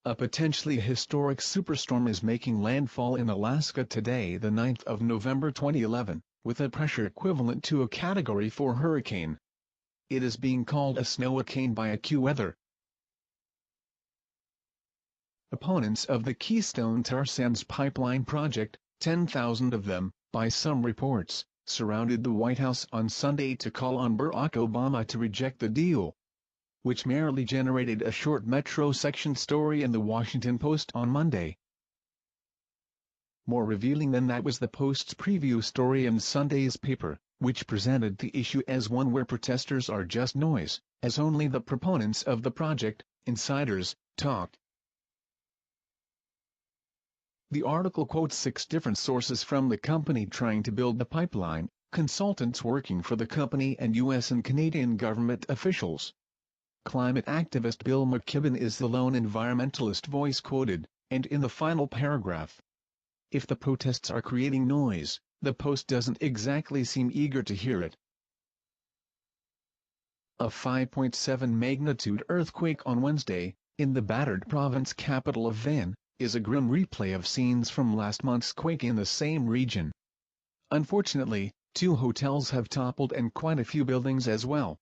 A potentially historic superstorm is making landfall in Alaska today, the 9th of November 2011, with a pressure equivalent to a Category 4 hurricane. It is being called a snowicane by AccuWeather. Opponents of the Keystone tar sands pipeline project, 10,000 of them, by some reports, surrounded the White House on Sunday to call on Barack Obama to reject the deal, which merely generated a short Metro section story in the Washington Post on Monday. More revealing than that was the Post's preview story in Sunday's paper, which presented the issue as one where protesters are just noise, as only the proponents of the project, insiders, talked. The article quotes 6 different sources from the company trying to build the pipeline, consultants working for the company and U.S. and Canadian government officials. Climate activist Bill McKibben is the lone environmentalist voice quoted, and in the final paragraph, "If the protests are creating noise, the Post doesn't exactly seem eager to hear it." A 5.7 magnitude earthquake on Wednesday, in the battered province capital of Van, is a grim replay of scenes from last month's quake in the same region. Unfortunately, 2 hotels have toppled and quite a few buildings as well.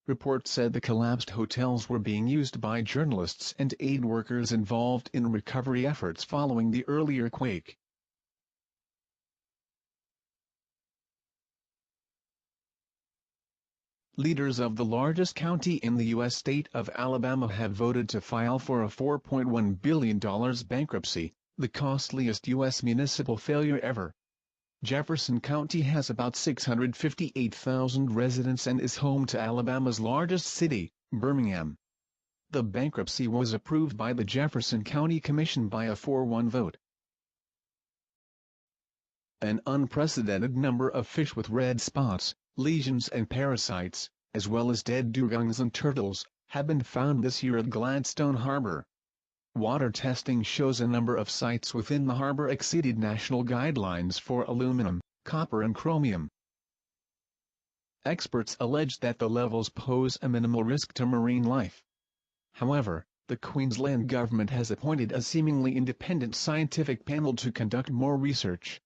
Reports said the collapsed hotels were being used by journalists and aid workers involved in recovery efforts following the earlier quake. Leaders of the largest county in the U.S. state of Alabama have voted to file for a $4.1 billion bankruptcy, the costliest U.S. municipal failure ever. Jefferson County has about 658,000 residents and is home to Alabama's largest city, Birmingham. The bankruptcy was approved by the Jefferson County Commission by a 4-1 vote. An unprecedented number of fish with red spots, lesions and parasites, as well as dead dugongs and turtles, have been found this year at Gladstone Harbor. Water testing shows a number of sites within the harbor exceeded national guidelines for aluminum, copper and chromium. Experts allege that the levels pose a minimal risk to marine life. However, the Queensland government has appointed a seemingly independent scientific panel to conduct more research.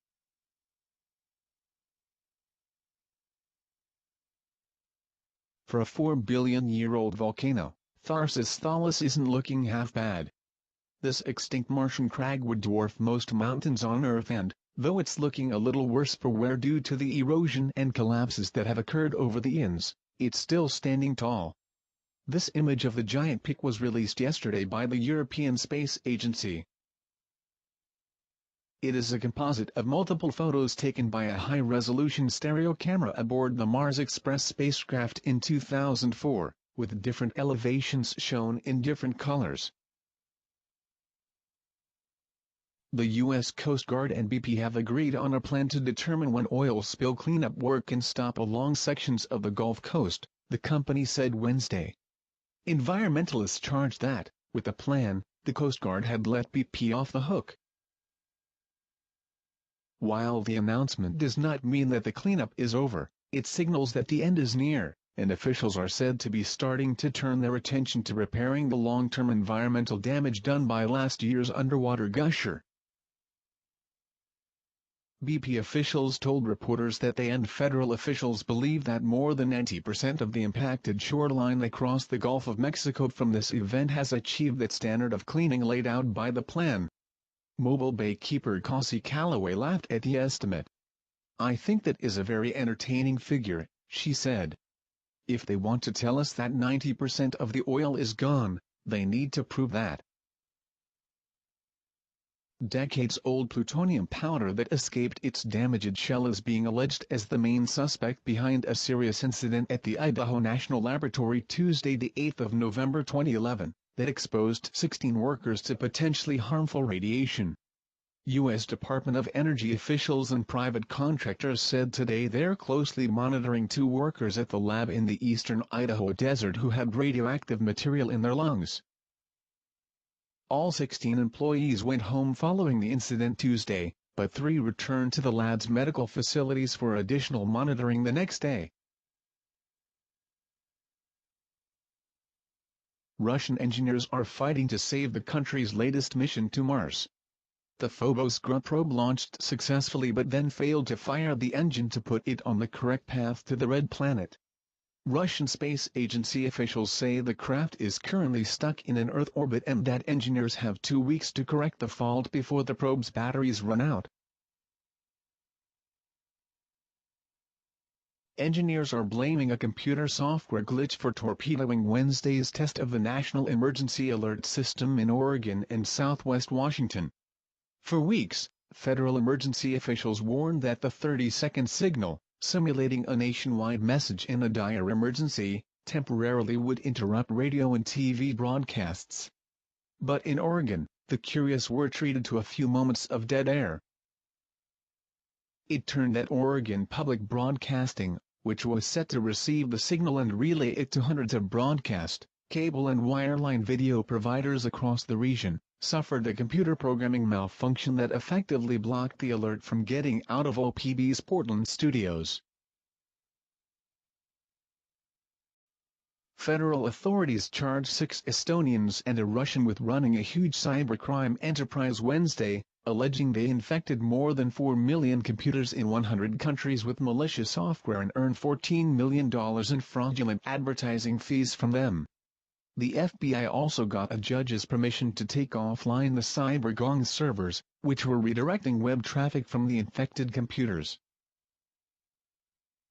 For a 4-billion-year-old volcano, Tharsis Thalis isn't looking half bad. This extinct Martian crag would dwarf most mountains on Earth and, though it's looking a little worse for wear due to the erosion and collapses that have occurred over the years, it's still standing tall. This image of the giant peak was released yesterday by the European Space Agency. It is a composite of multiple photos taken by a high-resolution stereo camera aboard the Mars Express spacecraft in 2004, with different elevations shown in different colors. The U.S. Coast Guard and BP have agreed on a plan to determine when oil spill cleanup work can stop along sections of the Gulf Coast, the company said Wednesday. Environmentalists charged that, with the plan, the Coast Guard had let BP off the hook. While the announcement does not mean that the cleanup is over, it signals that the end is near, and officials are said to be starting to turn their attention to repairing the long-term environmental damage done by last year's underwater gusher. BP officials told reporters that they and federal officials believe that more than 90% of the impacted shoreline across the Gulf of Mexico from this event has achieved that standard of cleaning laid out by the plan. Mobile Bay keeper Cassie Calloway laughed at the estimate. "I think that is a very entertaining figure," she said. "If they want to tell us that 90% of the oil is gone, they need to prove that." Decades-old plutonium powder that escaped its damaged shell is being alleged as the main suspect behind a serious incident at the Idaho National Laboratory Tuesday, the 8th of November 2011, that exposed 16 workers to potentially harmful radiation. U.S. Department of Energy officials and private contractors said today they're closely monitoring 2 workers at the lab in the eastern Idaho desert who had radioactive material in their lungs. All 16 employees went home following the incident Tuesday, but 3 returned to the lab's medical facilities for additional monitoring the next day. Russian engineers are fighting to save the country's latest mission to Mars. The Phobos-Grunt probe launched successfully but then failed to fire the engine to put it on the correct path to the Red Planet. Russian space agency officials say the craft is currently stuck in an Earth orbit and that engineers have 2 weeks to correct the fault before the probe's batteries run out. Engineers are blaming a computer software glitch for torpedoing Wednesday's test of the National Emergency Alert System in Oregon and southwest Washington. For weeks, federal emergency officials warned that the 30-second signal, simulating a nationwide message in a dire emergency, temporarily would interrupt radio and TV broadcasts. But in Oregon, the curious were treated to a few moments of dead air. It turned that Oregon Public Broadcasting, which was set to receive the signal and relay it to hundreds of broadcast, cable and wireline video providers across the region, suffered a computer programming malfunction that effectively blocked the alert from getting out of OPB's Portland studios. Federal authorities charged 6 Estonians and a Russian with running a huge cybercrime enterprise Wednesday, alleging they infected more than 4 million computers in 100 countries with malicious software and earned $14 million in fraudulent advertising fees from them. The FBI also got a judge's permission to take offline the CyberGong servers, which were redirecting web traffic from the infected computers.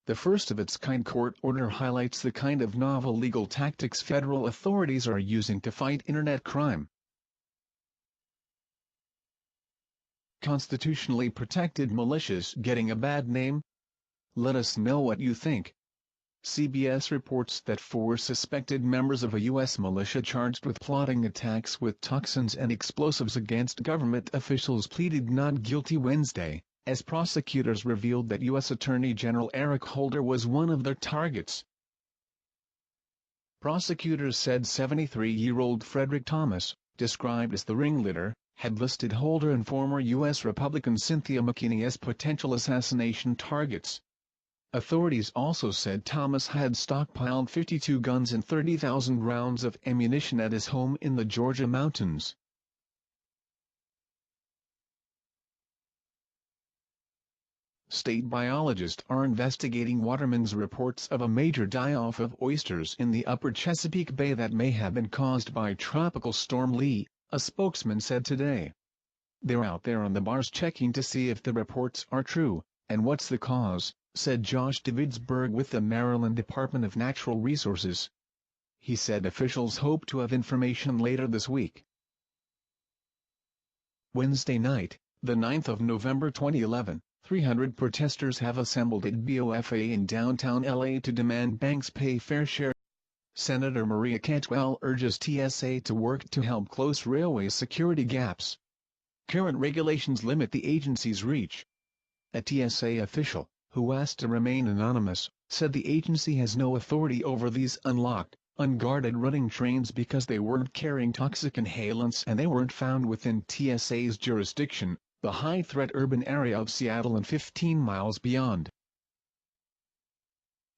The first-of-its-kind court order highlights the kind of novel legal tactics federal authorities are using to fight internet crime. Constitutionally protected militias getting a bad name? Let us know what you think. CBS reports that 4 suspected members of a U.S. militia charged with plotting attacks with toxins and explosives against government officials pleaded not guilty Wednesday, as prosecutors revealed that U.S. Attorney General Eric Holder was one of their targets. Prosecutors said 73-year-old Frederick Thomas, described as the ringleader, had listed Holder and former U.S. Republican Cynthia McKinney as potential assassination targets. Authorities also said Thomas had stockpiled 52 guns and 30,000 rounds of ammunition at his home in the Georgia mountains. State biologists are investigating watermen's reports of a major die-off of oysters in the upper Chesapeake Bay that may have been caused by Tropical Storm Lee, a spokesman said today. They're out there on the bars checking to see if the reports are true, and what's the cause, said Josh Davidsburg with the Maryland Department of Natural Resources. He said officials hope to have information later this week. Wednesday night, the 9th of November 2011, 300 protesters have assembled at BOFA in downtown LA to demand banks pay fair share. Senator Maria Cantwell urges TSA to work to help close railway security gaps. Current regulations limit the agency's reach. A TSA official, who asked to remain anonymous, said the agency has no authority over these unlocked, unguarded running trains because they weren't carrying toxic inhalants and they weren't found within TSA's jurisdiction, the high-threat urban area of Seattle and 15 miles beyond.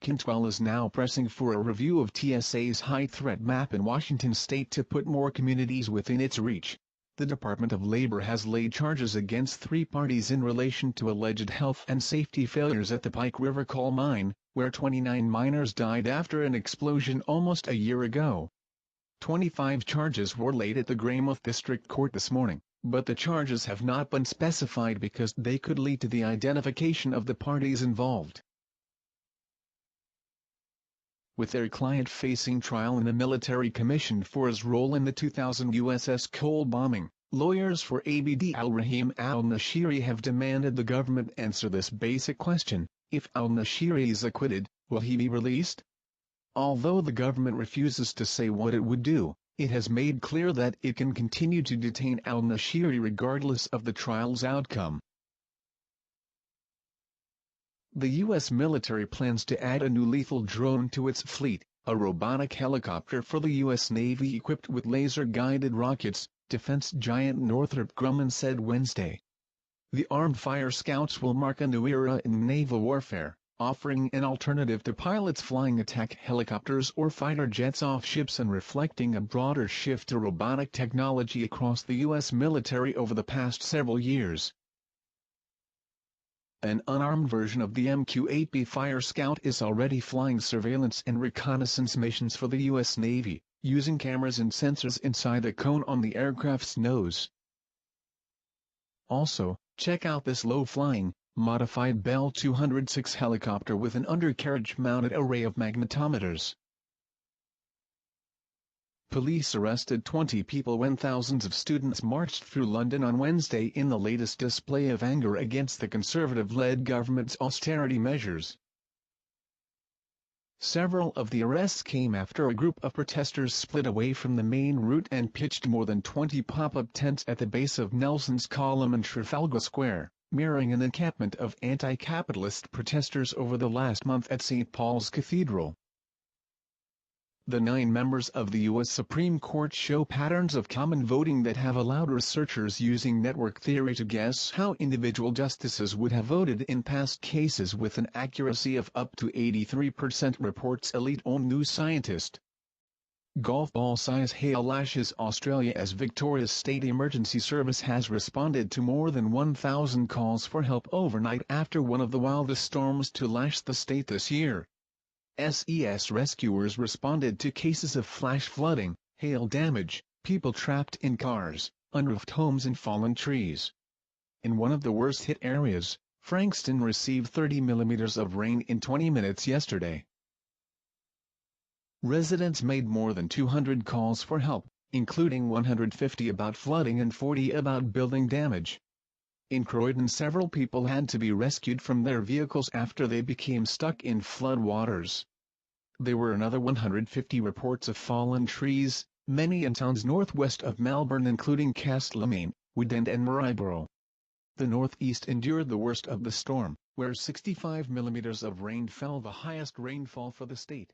Cantwell is now pressing for a review of TSA's high-threat map in Washington state to put more communities within its reach. The Department of Labor has laid charges against 3 parties in relation to alleged health and safety failures at the Pike River coal mine, where 29 miners died after an explosion almost a year ago. 25 charges were laid at the Greymouth District Court this morning, but the charges have not been specified because they could lead to the identification of the parties involved. With their client facing trial in the military commission for his role in the 2000 USS Cole bombing, lawyers for Abd al-Rahim al-Nashiri have demanded the government answer this basic question: if al-Nashiri is acquitted, will he be released? Although the government refuses to say what it would do, it has made clear that it can continue to detain al-Nashiri regardless of the trial's outcome. The U.S. military plans to add a new lethal drone to its fleet, a robotic helicopter for the U.S. Navy equipped with laser-guided rockets, defense giant Northrop Grumman said Wednesday. The Armed Fire Scouts will mark a new era in naval warfare, offering an alternative to pilots flying attack helicopters or fighter jets off ships and reflecting a broader shift to robotic technology across the U.S. military over the past several years. An unarmed version of the MQ-8B Fire Scout is already flying surveillance and reconnaissance missions for the U.S. Navy, using cameras and sensors inside a cone on the aircraft's nose. Also, check out this low-flying, modified Bell 206 helicopter with an undercarriage-mounted array of magnetometers. Police arrested 20 people when thousands of students marched through London on Wednesday in the latest display of anger against the Conservative-led government's austerity measures. Several of the arrests came after a group of protesters split away from the main route and pitched more than 20 pop-up tents at the base of Nelson's Column in Trafalgar Square, mirroring an encampment of anti-capitalist protesters over the last month at St. Paul's Cathedral. The 9 members of the U.S. Supreme Court show patterns of common voting that have allowed researchers using network theory to guess how individual justices would have voted in past cases with an accuracy of up to 83%, reports elite-owned New Scientist. Golf ball-size hail lashes Australia as Victoria's State Emergency Service has responded to more than 1,000 calls for help overnight after one of the wildest storms to lash the state this year. SES rescuers responded to cases of flash flooding, hail damage, people trapped in cars, unroofed homes and fallen trees. In one of the worst-hit areas, Frankston received 30 millimeters of rain in 20 minutes yesterday. Residents made more than 200 calls for help, including 150 about flooding and 40 about building damage. In Croydon, several people had to be rescued from their vehicles after they became stuck in flood waters. There were another 150 reports of fallen trees, many in towns northwest of Melbourne including Castlemaine, Woodend and Maryborough. The northeast endured the worst of the storm, where 65 millimeters of rain fell, the highest rainfall for the state.